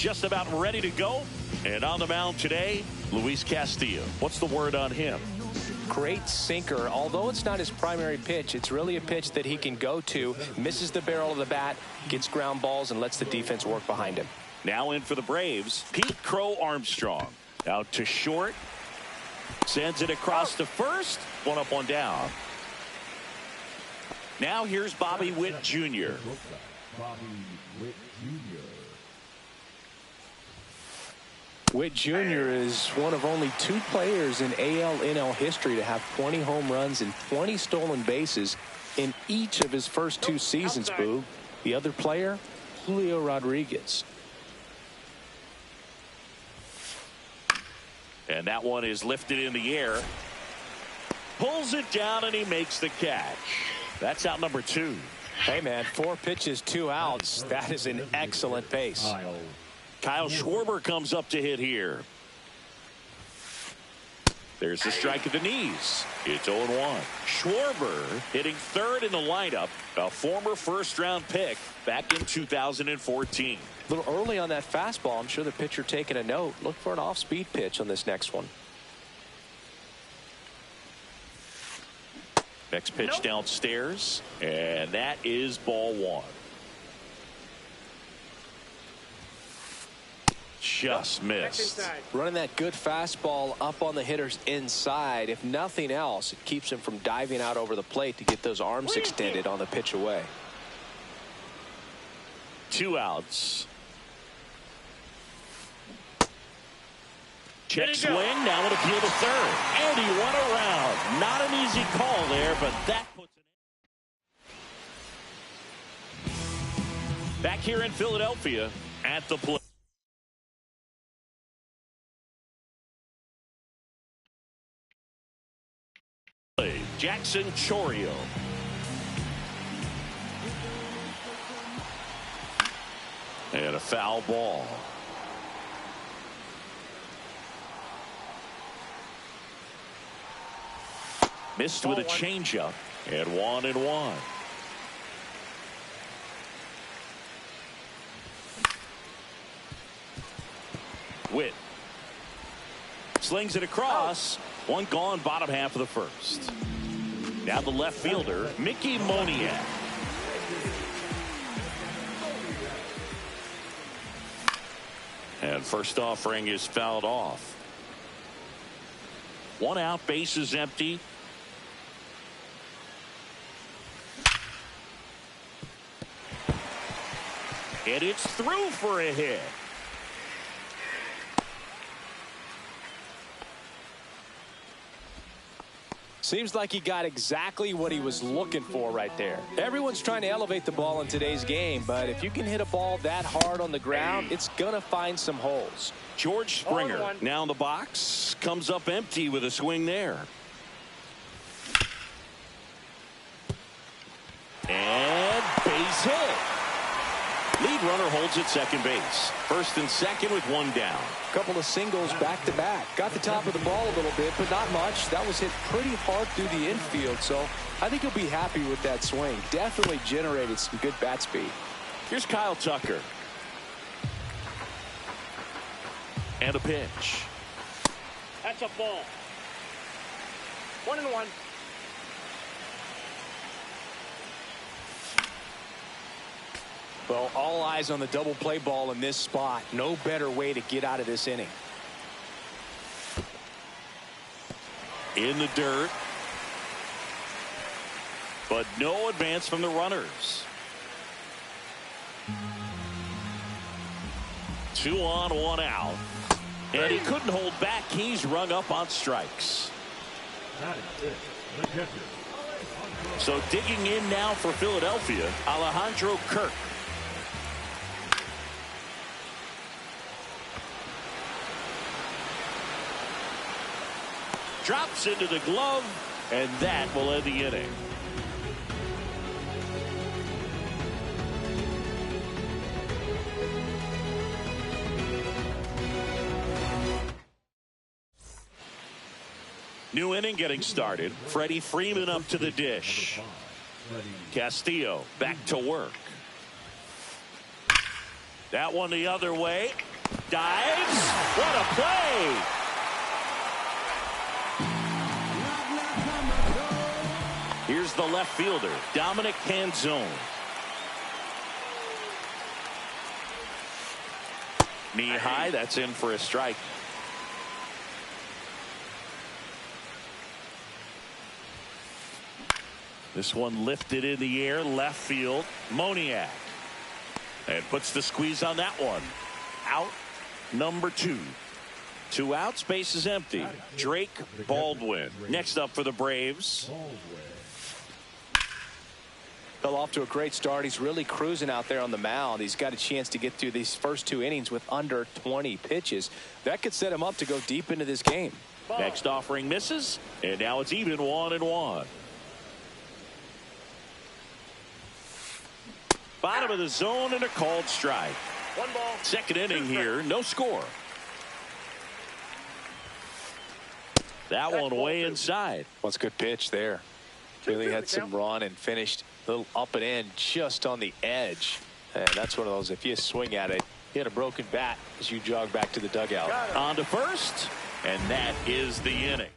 just about ready to go. And on the mound today, Luis Castillo. What's the word on him? Great sinker. Although it's not his primary pitch, it's really a pitch that he can go to, misses the barrel of the bat, gets ground balls, and lets the defense work behind him. Now in for the Braves, Pete Crow Armstrong. Out to short. Sends it across to first. One up, one down. Now here's Bobby Witt Jr. Witt Jr. is one of only 2 players in AL-NL history to have 20 home runs and 20 stolen bases in each of his first 2 seasons, Boo. The other player, Julio Rodriguez. And that one is lifted in the air. Pulls it down and he makes the catch. That's out number 2. Hey, man, 4 pitches, 2 outs. That is an excellent pace. Kyle Schwarber comes up to hit here. There's the strike at the knees. It's 0-1. Schwarber hitting third in the lineup, a former first-round pick back in 2014. A little early on that fastball. I'm sure the pitcher taking a note. Look for an off-speed pitch on this next one. Next pitch downstairs, and that is ball 1. Just missed. Running that good fastball up on the hitter's inside. If nothing else, it keeps him from diving out over the plate to get those arms extended on the pitch away. 2 outs. Check swing, now an appeal to third. And he went around. Not an easy call there, but that puts it. Back here in Philadelphia at the plate. Jackson Chourio. And a foul ball. Missed with a changeup. And 1-1. Witt slings it across. One gone, bottom half of the first. Now the left fielder, Mickey Moniak. And first offering is fouled off. 1 out, bases empty. And it's through for a hit. Seems like he got exactly what he was looking for right there. Everyone's trying to elevate the ball in today's game, but if you can hit a ball that hard on the ground, it's going to find some holes. George Springer now in the box, comes up empty with a swing there. And base hit. Lead runner holds at second base. First and second with 1 down. Couple of singles back to back. Got the top of the ball a little bit, but not much. That was hit pretty hard through the infield, so I think he'll be happy with that swing. Definitely generated some good bat speed. Here's Kyle Tucker. And a pitch. That's a ball. 1-1. Well, all eyes on the double play ball in this spot. No better way to get out of this inning. In the dirt. But no advance from the runners. 2 on, 1 out. And he couldn't hold back. He's rung up on strikes. So digging in now for Philadelphia, Alejandro Kirk. Drops into the glove, and that will end the inning. New inning getting started. Freddie Freeman up to the dish. Castillo back to work. That one the other way. Dives. What a play. Here's the left fielder, Dominic Canzone. Knee high, that's in for a strike. This one lifted in the air, left field, Moniak. And puts the squeeze on that one. Out number 2. 2 outs, base is empty. Drake Baldwin next up for the Braves. Fell off to a great start. He's really cruising out there on the mound. He's got a chance to get through these first 2 innings with under 20 pitches. That could set him up to go deep into this game. Next offering misses, and now it's even 1-1. Bottom of the zone and a called strike. 1 ball. Second inning here, no score. That one way inside. Well, it's a good pitch there. Really had some run and finished a little up and in just on the edge. And that's one of those, if you swing at it, you had a broken bat as you jog back to the dugout. On to first, and that is the inning.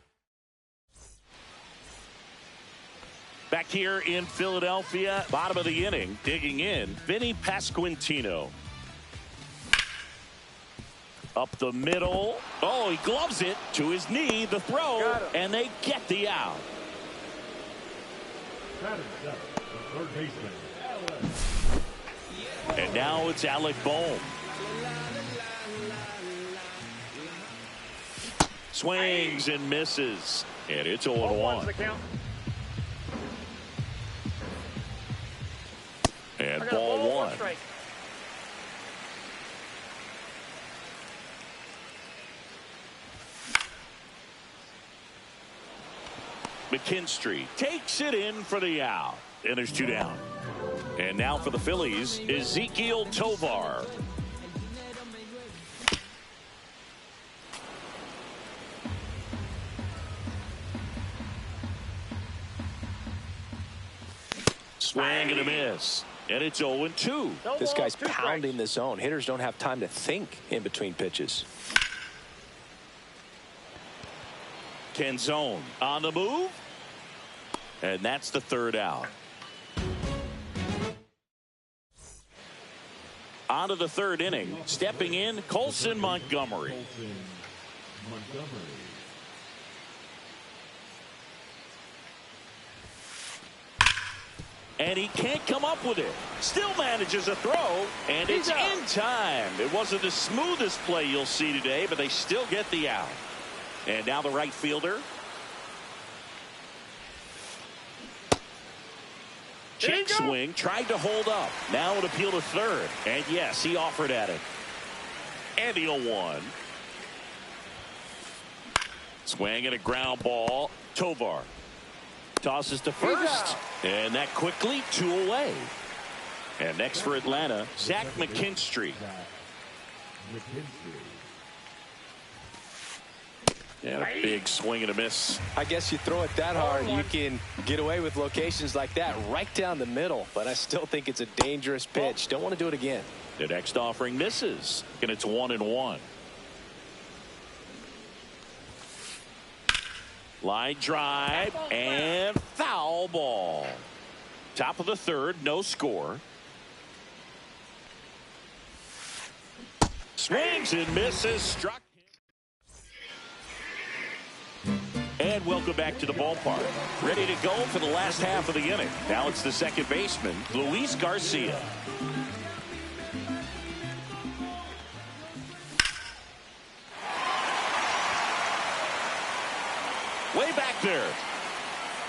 Back here in Philadelphia, bottom of the inning, digging in, Vinny Pasquantino. Up the middle. Oh, he gloves it to his knee, the throw, and they get the out. And now it's Alec Bohm. Swings and misses, and it's 0-1. And ball 1. McKinstry takes it in for the out. And there's 2 down. And now for the Phillies, Ezequiel Tovar. Swing and a miss. And it's 0-2. This guy's pounding the zone. Hitters don't have time to think in between pitches. Canzone on the move. And that's the 3rd out. On to the 3rd inning. Stepping in, Colson Montgomery. And he can't come up with it. Still manages a throw, and it's in time. It wasn't the smoothest play you'll see today, but they still get the out. And now the right fielder. Check swing, tried to hold up. Now an appeal to 3rd. And yes, he offered at it. And the 0-1. Swing and a ground ball. Tovar tosses to first. And that quickly 2 away. And next for Atlanta, Zach McKinstry. And a big swing and a miss. I guess you throw it that hard, you can get away with locations like that right down the middle. But I still think it's a dangerous pitch. Don't want to do it again. The next offering misses, and it's 1-1. Line drive and foul ball. Top of the 3rd, no score. Swings and misses, struck. And welcome back to the ballpark. Ready to go for the last half of the inning. Now it's the second baseman, Luis Garcia. Way back there.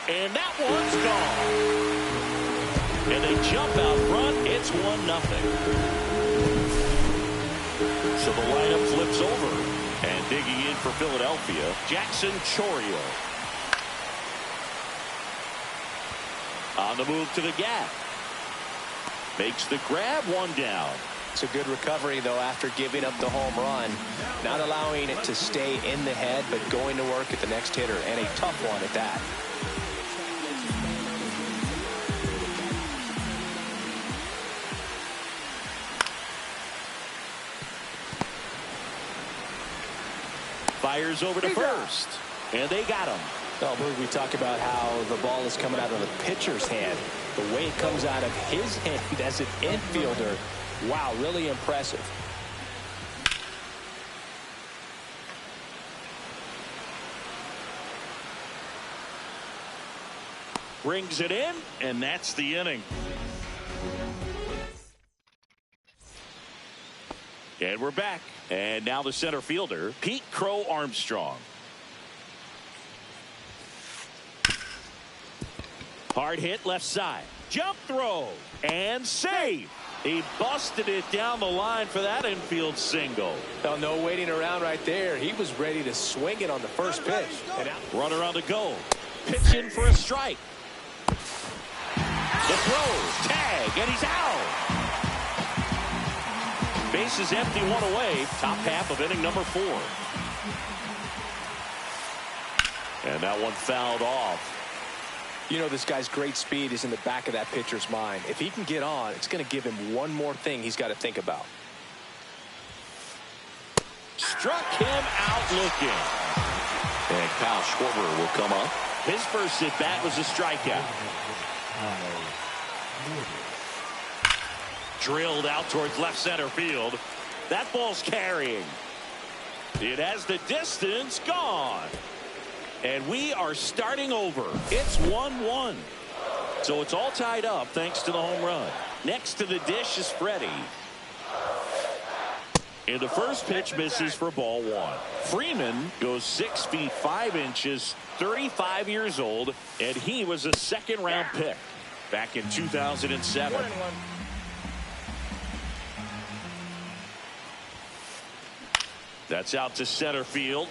And that one's gone. And they jump out front. It's 1-0. So the lineup flips over. And digging in for Philadelphia, Jackson Chourio. On the move to the gap. Makes the grab, 1 down. It's a good recovery, though, after giving up the home run. Not allowing it to stay in the head, but going to work at the next hitter, and a tough one at that. Fires over to first. And they got him. Well, we talk about how the ball is coming out of the pitcher's hand. The way it comes out of his hand as an infielder. Wow, really impressive. Brings it in, and that's the inning. And we're back. And now the center fielder, Pete Crow Armstrong. Hard hit left side. Jump throw. And save. He busted it down the line for that infield single. Well, no waiting around right there. He was ready to swing it on the first pitch. Runner on the go. Pitch in for a strike. The throw. Tag. And he's out. Bases empty, one away. Top half of inning number 4. And that one fouled off. You know, this guy's great speed is in the back of that pitcher's mind. If he can get on, it's going to give him one more thing he's got to think about. Struck him out looking. And Kyle Schwarber will come up. His first at bat was a strikeout. Drilled out towards left center field. That ball's carrying. It has the distance gone. And we are starting over. It's 1-1. So it's all tied up thanks to the home run. Next to the dish is Freddie. And the first pitch misses for ball 1. Freeman goes 6 feet 5 inches, 35 years old, and he was a second-round pick back in 2007. That's out to center field.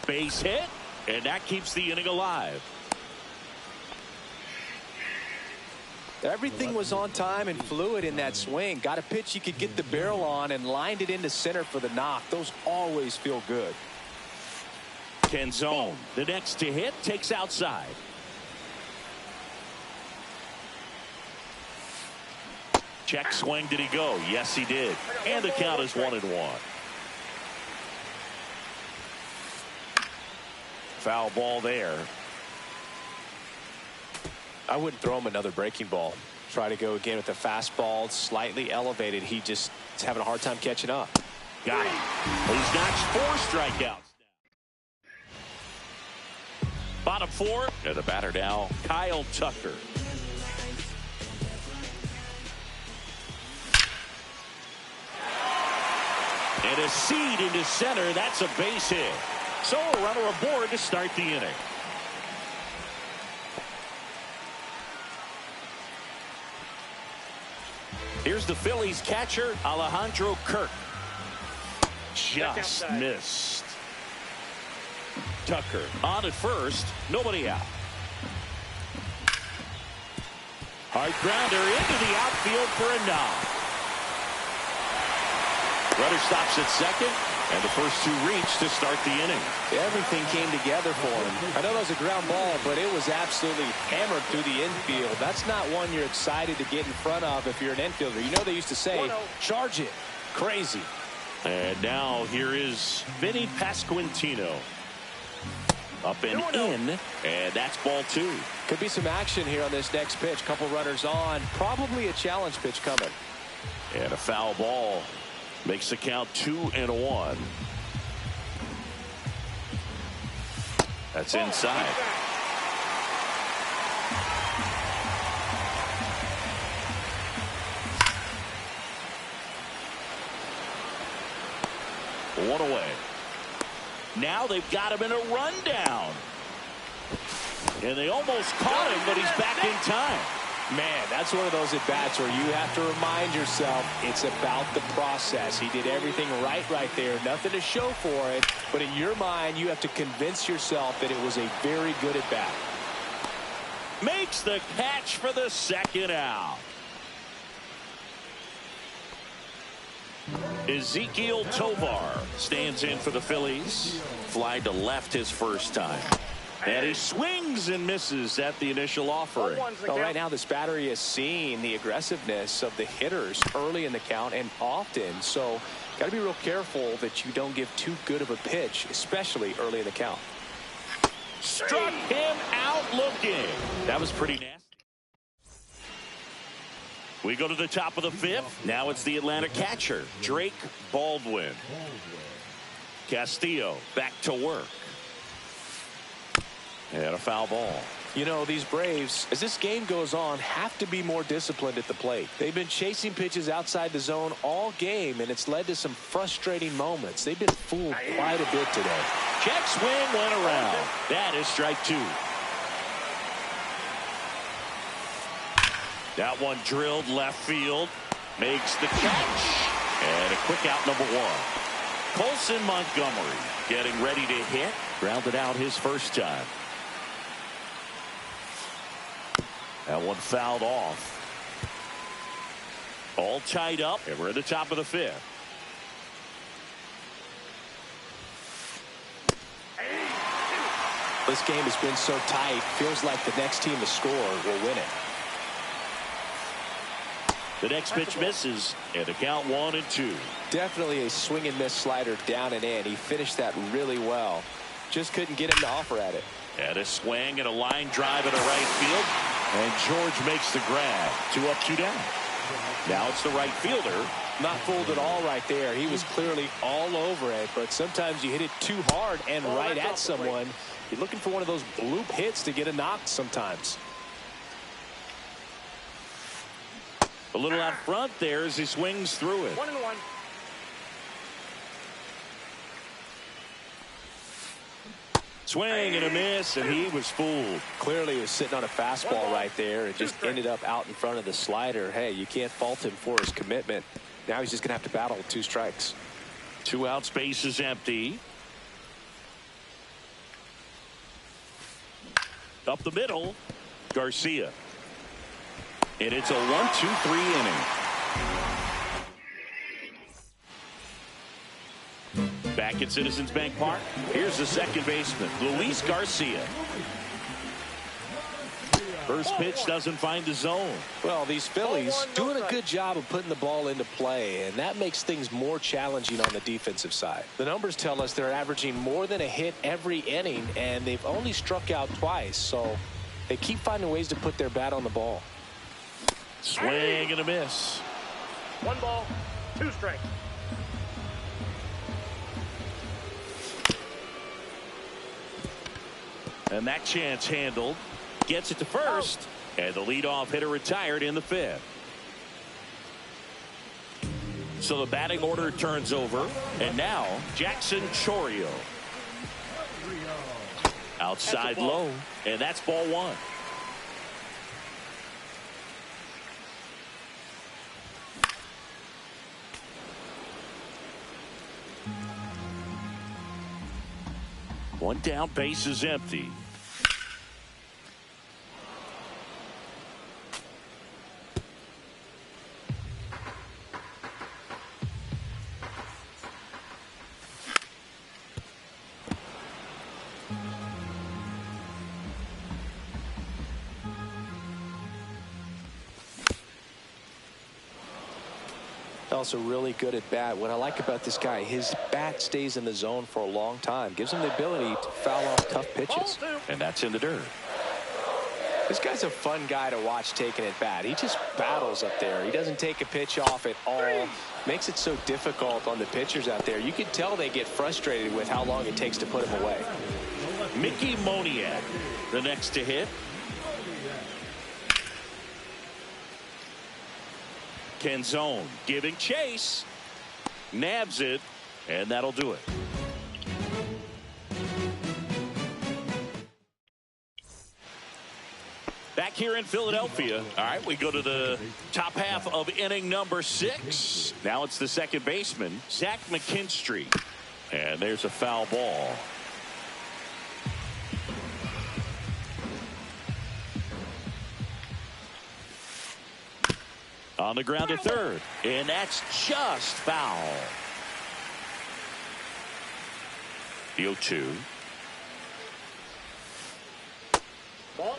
Base hit, and that keeps the inning alive. Everything was on time and fluid in that swing. Got a pitch you could get the barrel on and lined it into center for the knock. Those always feel good. Canzone, the next to hit, takes outside. Check swing, did he go? Yes, he did. And the count is 1-1. Foul ball there. I wouldn't throw him another breaking ball. Try to go again with the fastball, slightly elevated. He just is having a hard time catching up. Got him. He's notched 4 strikeouts. Bottom 4. And the batter now, Kyle Tucker. And a seed into center. That's a base hit. So a runner aboard to start the inning. Here's the Phillies catcher, Alejandro Kirk. Just missed. Tucker on at first. Nobody out. Hard grounder into the outfield for a knock. Runner stops at second, and the first 2 reach to start the inning. Everything came together for him. I know that was a ground ball, but it was absolutely hammered through the infield. That's not one you're excited to get in front of if you're an infielder. You know they used to say, charge it. Crazy. And now here is Vinny Pasquantino. Up and in, and that's ball 2. Could be some action here on this next pitch. Couple runners on. Probably a challenge pitch coming. And a foul ball. Makes the count 2-1. That's inside. One away. Now they've got him in a rundown. And they almost caught him, but he's back in time. Man, that's one of those at-bats where you have to remind yourself it's about the process. He did everything right there. Nothing to show for it. But in your mind, you have to convince yourself that it was a very good at-bat. Makes the catch for the second out. Ezekiel Tovar stands in for the Phillies. Fly to left his first time. And he swings and misses at the initial offering. Well, right now this battery is seeing the aggressiveness of the hitters early in the count and often. So got to be real careful that you don't give too good of a pitch, especially early in the count. Struck him out looking. That was pretty nasty. We go to the top of the fifth. Now it's the Atlanta catcher, Drake Baldwin. Castillo back to work. And a foul ball. You know, these Braves, as this game goes on, have to be more disciplined at the plate. They've been chasing pitches outside the zone all game, and it's led to some frustrating moments. They've been fooled quite a bit today. Check swing went around. That is strike two. That one drilled left field. Makes the catch. And a quick out, number one. Colson Montgomery getting ready to hit. Grounded out his first time. That one fouled off. All tied up, and we're at the top of the fifth. This game has been so tight. Feels like the next team to score will win it. The next pitch misses, and the count 1-2. Definitely a swing and miss slider down and in. He finished that really well. Just couldn't get him to offer at it. And a swing and a line drive into right field. And George makes the grab. 2 up, 2 down. Now it's the right fielder. Not fooled at all right there. He was clearly all over it. But sometimes you hit it too hard and right at someone. You're looking for one of those bloop hits to get a knock sometimes. A little out front there as he swings through it. 1-1. Swing and a miss, and he was fooled. Clearly he was sitting on a fastball right there and just ended up out in front of the slider. Hey, you can't fault him for his commitment. Now he's just going to have to battle with 2 strikes. 2 out, space is empty. Up the middle, Garcia. And it's a 1-2-3 inning. Back at Citizens Bank Park, here's the second baseman, Luis Garcia. First pitch doesn't find the zone. Well, these Phillies doing a good job of putting the ball into play, and that makes things more challenging on the defensive side. The numbers tell us they're averaging more than a hit every inning, and they've only struck out twice, so they keep finding ways to put their bat on the ball. Swing and a miss. 1 ball, 2 strikes. And that chance handled. Gets it to first. And the leadoff hitter retired in the 5th. So the batting order turns over. And now Jackson Chourio. Outside low. And that's ball 1. One down, base is empty. Also really good at bat. What I like about this guy, his bat stays in the zone for a long time. Gives him the ability to foul off tough pitches. And that's in the dirt. This guy's a fun guy to watch taking at bat. He just battles up there. He doesn't take a pitch off at all. Makes it so difficult on the pitchers out there. You can tell they get frustrated with how long it takes to put him away. Mickey Moniak, the next to hit. Canzone giving chase. Nabs it, and that'll do it. Back here in Philadelphia. All right, we go to the top half of inning number 6. Now it's the second baseman, Zach McKinstry. And there's a foul ball. On the ground to third, and that's just foul. The 0-2. Ball.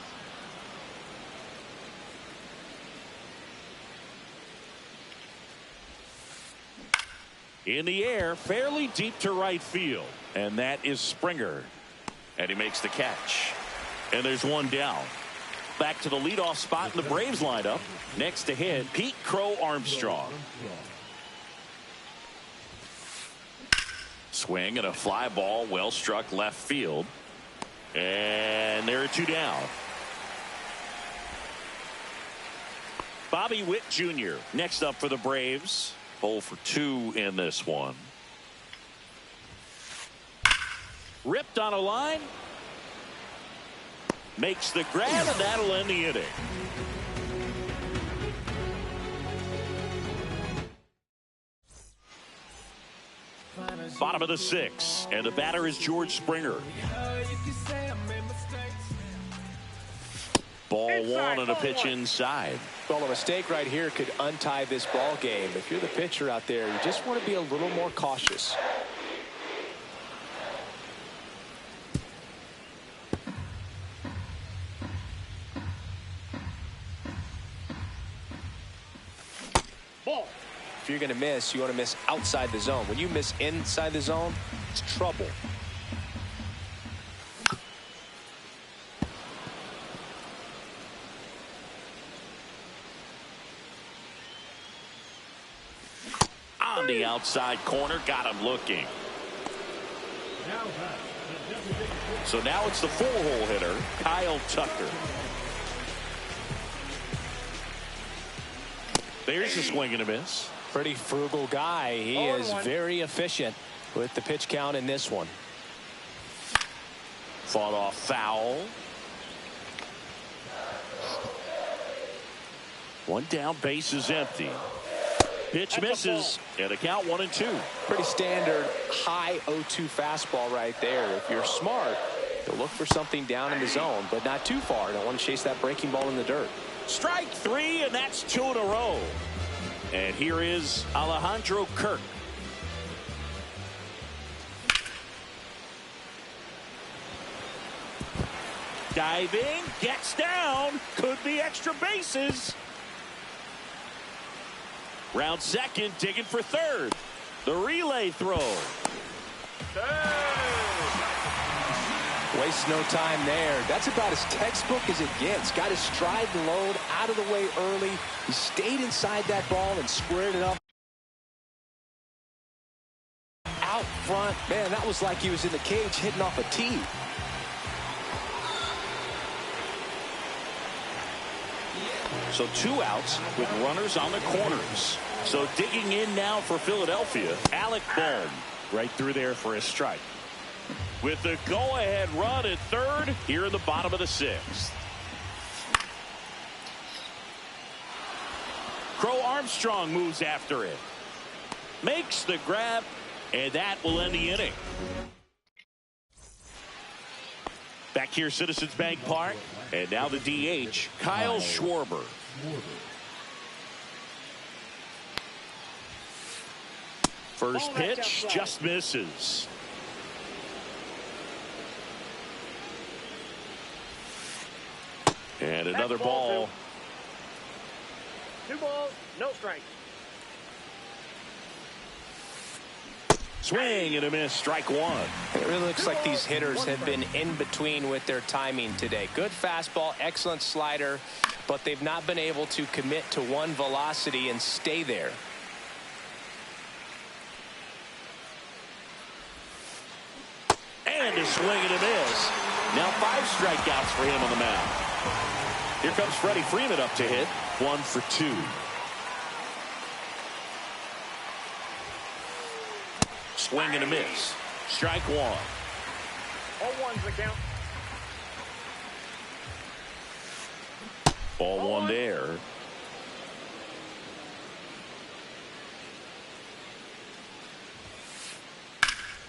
In the air, fairly deep to right field. And that is Springer. And he makes the catch. And there's one down. Back to the leadoff spot in the Braves lineup. Next to hit, Pete Crow Armstrong. Swing and a fly ball, well struck left field. And there are two down. Bobby Witt Jr. next up for the Braves. 0 for 2 in this one. Ripped on a line. Makes the grab, and that'll end the inning. Bottom of the 6th, and the batter is George Springer. Ball one and a pitch inside. Well, a mistake right here could untie this ball game. If you're the pitcher out there, you just want to be a little more cautious. Ball. If you're going to miss, you want to miss outside the zone. When you miss inside the zone, it's trouble. On the outside corner, got him looking. So now it's the 4-hole hitter, Kyle Tucker. There's a swing and a miss. Pretty frugal guy. He is very efficient with the pitch count in this one. Fought off foul. One down, base is empty. Pitch misses, and a count 1-2. Pretty standard high 0-2 fastball right there. If you're smart, you'll look for something down in the zone, but not too far. Don't want to chase that breaking ball in the dirt. Strike 3, and that's 2 in a row. And here is Alejandro Kirk. Diving, gets down, could be extra bases. Round second, digging for third. The relay throw. Wastes no time there. That's about as textbook as it gets. Got his stride and load out of the way early. He stayed inside that ball and squared it up out front. Man, that was like he was in the cage hitting off a tee. So 2 outs with runners on the corners. So digging in now for Philadelphia, Alec Bohm. Right through there for a strike. With the go-ahead run at third here in the bottom of the 6th. Crow Armstrong moves after it. Makes the grab, and that will end the inning. Back here, Citizens Bank Park. And now the DH, Kyle Schwarber. First pitch just misses. And another ball. 2 balls, no strikes. Swing and a miss, strike 1. It really looks like these hitters have been in between with their timing today. Good fastball, excellent slider, but they've not been able to commit to one velocity and stay there. And a swing and a miss. Now 5 strikeouts for him on the mound. Here comes Freddie Freeman up to hit. 1 for 2. Swing and a miss. Strike 1. 0-1's the count. Ball 1 there.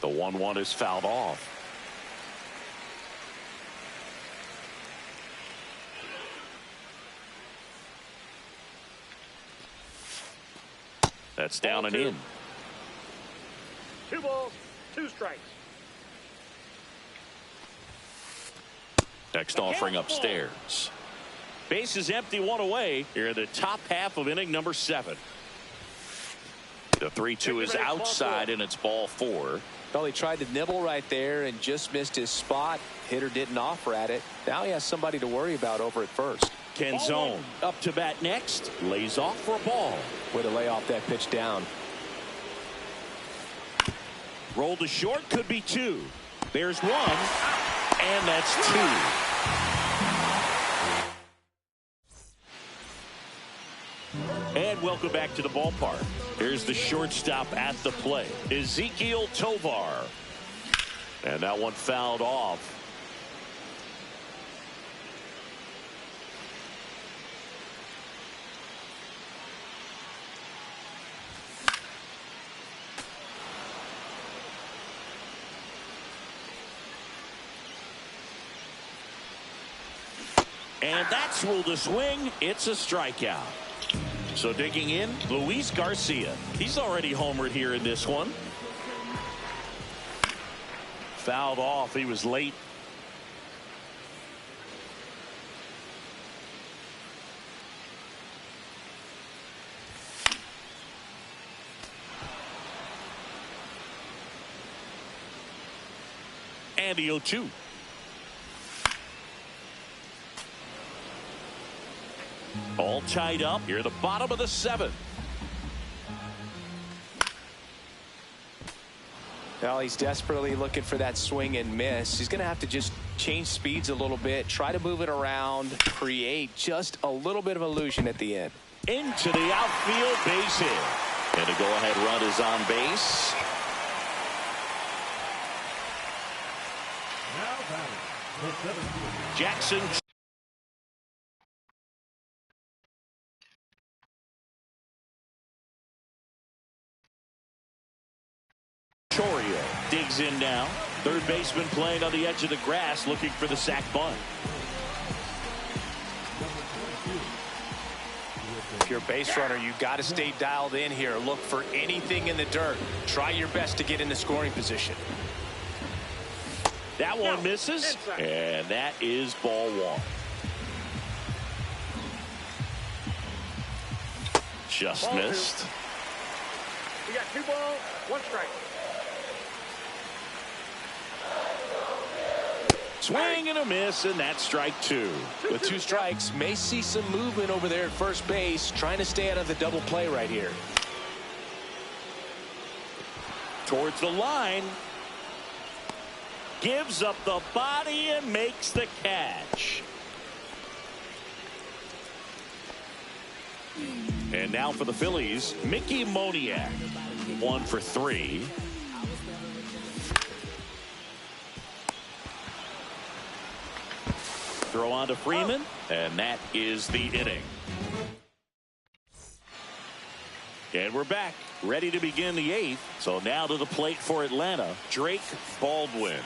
The 1-1 is fouled off. That's down and in. 2 balls, 2 strikes. Next offering upstairs. Base is empty, one away. Here in the top half of inning number 7. The 3-2 is outside, and it's ball 4. Well, he tried to nibble right there and just missed his spot. Hitter didn't offer at it. Now he has somebody to worry about over at first. Canzone up to bat next. Lays off for a ball. Way to lay off that pitch down. Roll to short, could be 2. There's 1, and that's 2. And welcome back to the ballpark. Here's the shortstop at the plate, Ezekiel Tovar. And that one fouled off. And that's ruled a swing. It's a strikeout. So digging in, Luis Garcia. He's already homered here in this one. Fouled off. He was late. And the 0-2. All tied up here at the bottom of the 7th. Well, he's desperately looking for that swing and miss. He's going to have to just change speeds a little bit, try to move it around, create just a little bit of illusion at the end. Into the outfield, base hit. And a go-ahead run is on base. Jackson. Digs in now. Third baseman playing on the edge of the grass, looking for the sac bunt. If you're a base runner, you've got to stay dialed in here. Look for anything in the dirt. Try your best to get in the scoring position. That one misses, and that is ball 1. Just Ball missed. 2. You got 2 balls, 1 strike. Swing and a miss, and that's strike 2. With 2 strikes, may see some movement over there at first base, trying to stay out of the double play right here. Towards the line. Gives up the body and makes the catch. And now for the Phillies, Mickey Moniak. 1 for 3. Throw on to Freeman, and that is the inning. And we're back, ready to begin the 8th. So now to the plate for Atlanta, Drake Baldwin.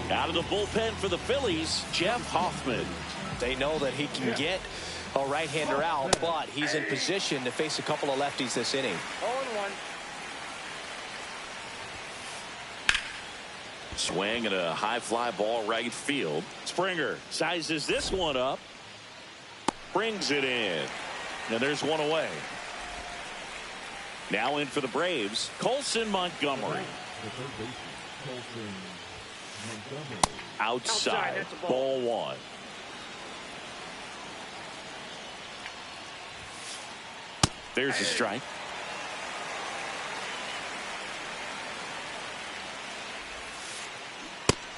Out of the bullpen for the Phillies, Jeff Hoffman. They know that he can get a right-hander out, but he's in position to face a couple of lefties this inning. 0-1. Swing and a high fly ball right field. Springer sizes this one up. Brings it in. And there's one away. Now in for the Braves, Colson Montgomery. Outside, ball 1. There's a strike.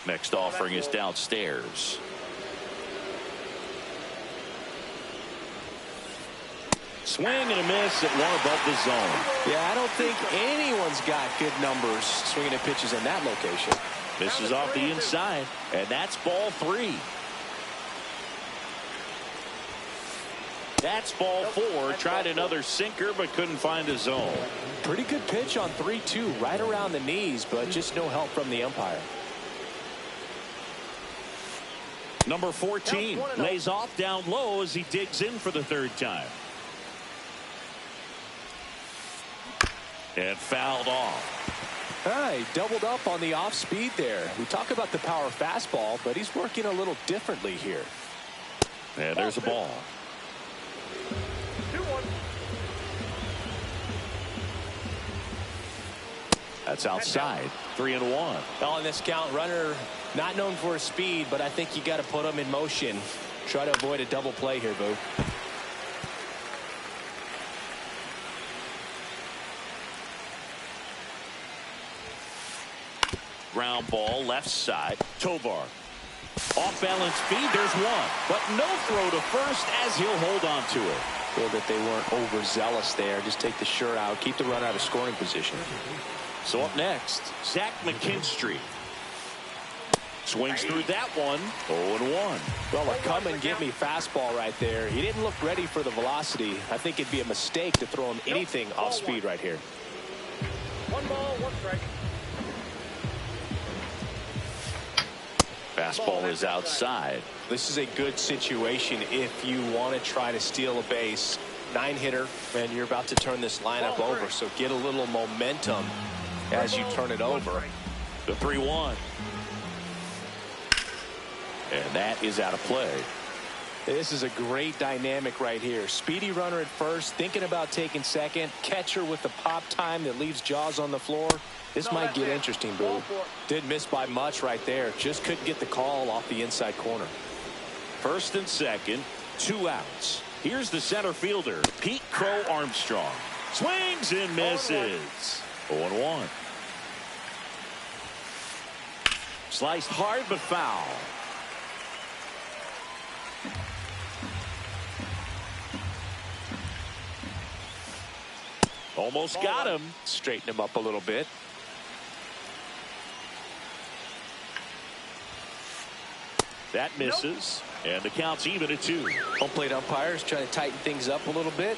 Next offering is downstairs. Swing and a miss at 1 above the zone. Yeah, I don't think anyone's got good numbers swinging at pitches in that location. Misses off the inside, and that's ball 3. That's ball 4. Tried another sinker, but couldn't find a zone. Pretty good pitch on 3-2, right around the knees, but just no help from the umpire. Number 14 lays off down low as he digs in for the 3rd time. And fouled off. He doubled up on the off speed there. We talk about the power fastball, but he's working a little differently here. And there's a ball. 2-1. That's outside. 3-1. On this count, runner not known for his speed, but I think you got to put him in motion. Try to avoid a double play here, Boo. Ground ball left side. Tovar. Off balance feed. There's one. But no throw to first as he'll hold on to it. Feel that they weren't overzealous there. Just take the shirt out. Keep the run out of scoring position. So up next, Zach McKinstry. Swings through that one. 0-1. Well, a come and get me fastball right there. He didn't look ready for the velocity. I think it'd be a mistake to throw him anything off speed right here. 1 ball, 1 strike. Fastball is outside. This is a good situation if you want to try to steal a base. 9-hitter, and you're about to turn this lineup over, so get a little momentum as you turn it over. The 3-1. And that is out of play. This is a great dynamic right here. Speedy runner at first, thinking about taking second. Catcher with the pop time that leaves Jaws on the floor. This might get interesting, Boo. Didn't miss by much right there. Just couldn't get the call off the inside corner. First and second, 2 outs. Here's the center fielder, Pete Crow Armstrong. Swings and misses. 0-1. Sliced hard but foul. Almost got him. Straighten him up a little bit. That misses. And the count's even at 2. Home plate umpires trying to tighten things up a little bit.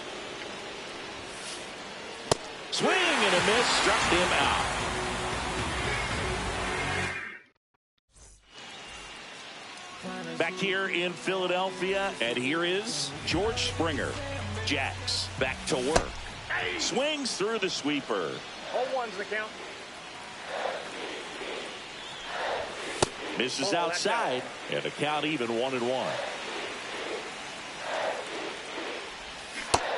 Swing and a miss. Struck him out. Back here in Philadelphia, and here is George Springer. Jacks back to work. Swings through the sweeper. 0-1's the count. Misses outside, and the count even 1-1.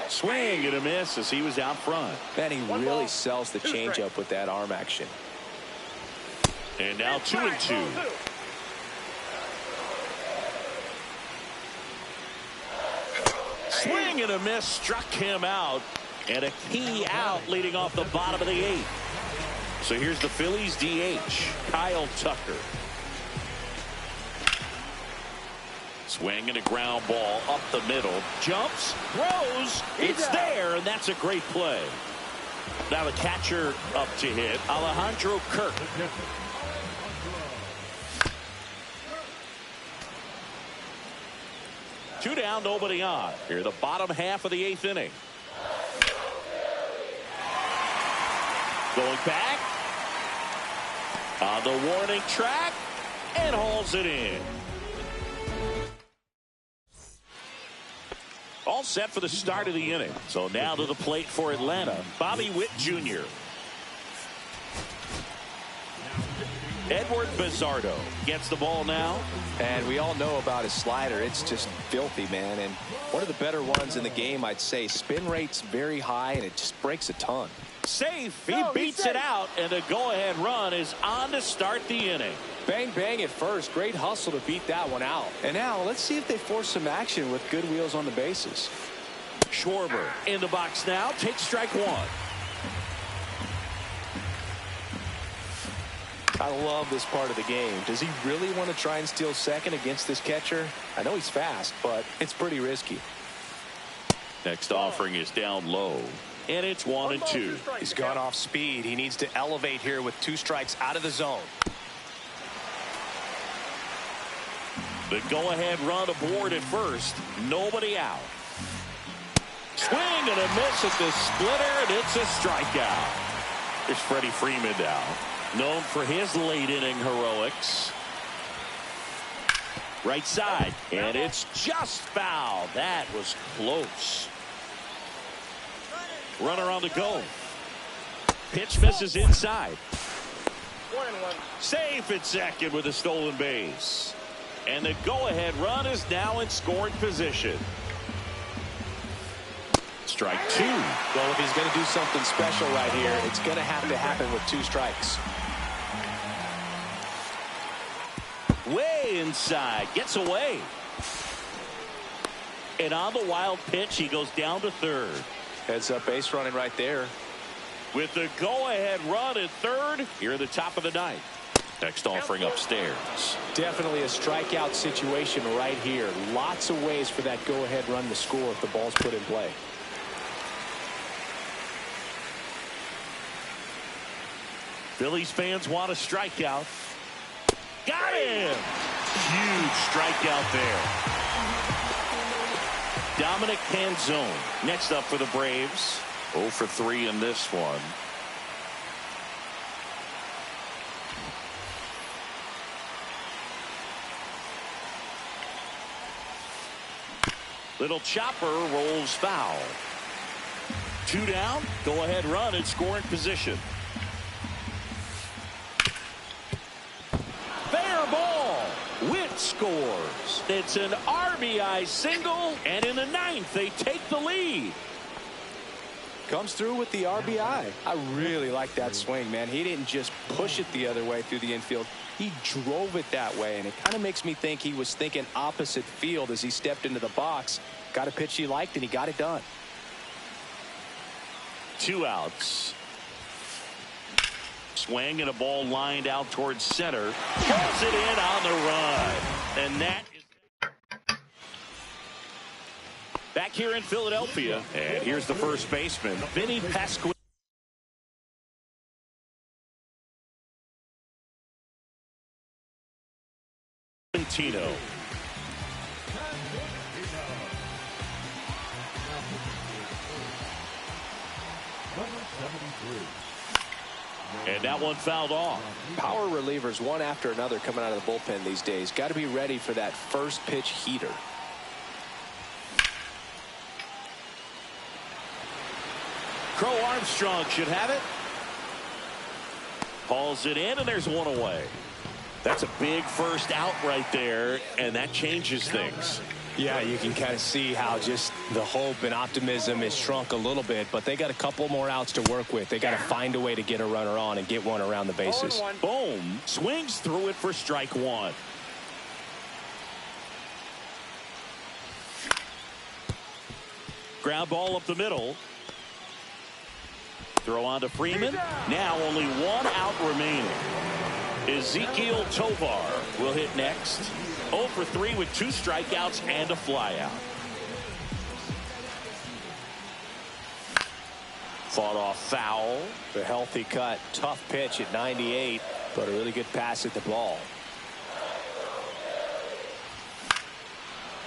Swing and a miss as he was out front. Man, he really sells the changeup with that arm action. And now 2-2. Swing and a miss, struck him out, and a key out leading off the bottom of the 8th. So here's the Phillies DH, Kyle Tucker. Swing and a ground ball up the middle. Jumps, throws, it's there, and that's a great play. Now the catcher up to hit, Alejandro Kirk. Two down, nobody on. Here, the bottom half of the 8th inning. Going back on the warning track and hauls it in. All set for the start of the inning. So now to the plate for Atlanta, Bobby Witt Jr. Edward Bizzardo gets the ball now. And we all know about his slider. It's just filthy, man. And one of the better ones in the game, I'd say. Spin rate's very high, and it just breaks a ton. Safe. He beats it out, and the go-ahead run is on to start the inning. Bang, bang at first. Great hustle to beat that one out. And now let's see if they force some action with good wheels on the bases. Schwarber in the box now. Takes strike 1. I love this part of the game. Does he really want to try and steal second against this catcher? I know he's fast, but it's pretty risky. Next offering is down low, and it's 1-2. He's gone off speed. He needs to elevate here with 2 strikes out of the zone. The go-ahead run aboard at first. Nobody out. Swing and a miss at the splitter, and it's a strikeout. Here's Freddie Freeman now, known for his late-inning heroics. Right side, and it's just foul. That was close. Runner on the go. Pitch misses inside. 1-1. Safe at second with a stolen base. And the go-ahead run is now in scoring position. Strike two. Well, if he's going to do something special right here, it's going to have to happen with 2 strikes. Way inside. Gets away. And on the wild pitch, he goes down to third. Heads up base running right there. With the go-ahead run at third, here at the top of the ninth. Next offering upstairs. Definitely a strikeout situation right here. Lots of ways for that go-ahead run to score if the ball's put in play. Phillies fans want a strikeout. Got him! Huge strikeout there. Dominic Canzone next up for the Braves. 0 for 3 in this one. Little chopper rolls foul. 2 down. Go ahead run in scoring position. Fair ball. Witt scores. It's an RBI single, and in the ninth they take the lead. Comes through with the RBI. I really like that swing, man. He didn't just push it the other way through the infield. He drove it that way, and it kind of makes me think he was thinking opposite field as he stepped into the box. Got a pitch he liked, and he got it done. 2 outs. Swing and a ball lined out towards center. Pulls it in on the run. And that is back here in Philadelphia. And here's the first baseman, Vinny Pasquantino. And that one fouled off. Power relievers one after another coming out of the bullpen these days. Got to be ready for that first pitch heater. Crow Armstrong should have it. Hauls it in, and there's one away. That's a big first out right there, and that changes things. Yeah, you can kind of see how just the hope and optimism is shrunk a little bit, but they got a couple more outs to work with. They got to find a way to get a runner on and get one around the bases. Boom. Swings through it for strike one. Ground ball up the middle. Throw on to Freeman. Now only 1 out remaining. Ezekiel Tovar will hit next. 0 for 3 with 2 strikeouts and a flyout. Fought off foul. The healthy cut. Tough pitch at 98, but a really good pass at the ball.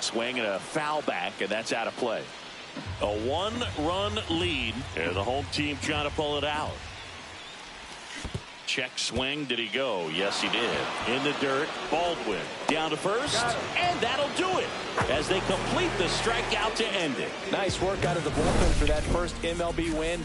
Swing and a foul back, and that's out of play. A 1-run lead, and the home team trying to pull it out. Check swing. Did he go? Yes, he did. In the dirt, Baldwin down to first, and that'll do it as they complete the strikeout to end it. Nice work out of the bullpen for that first MLB win.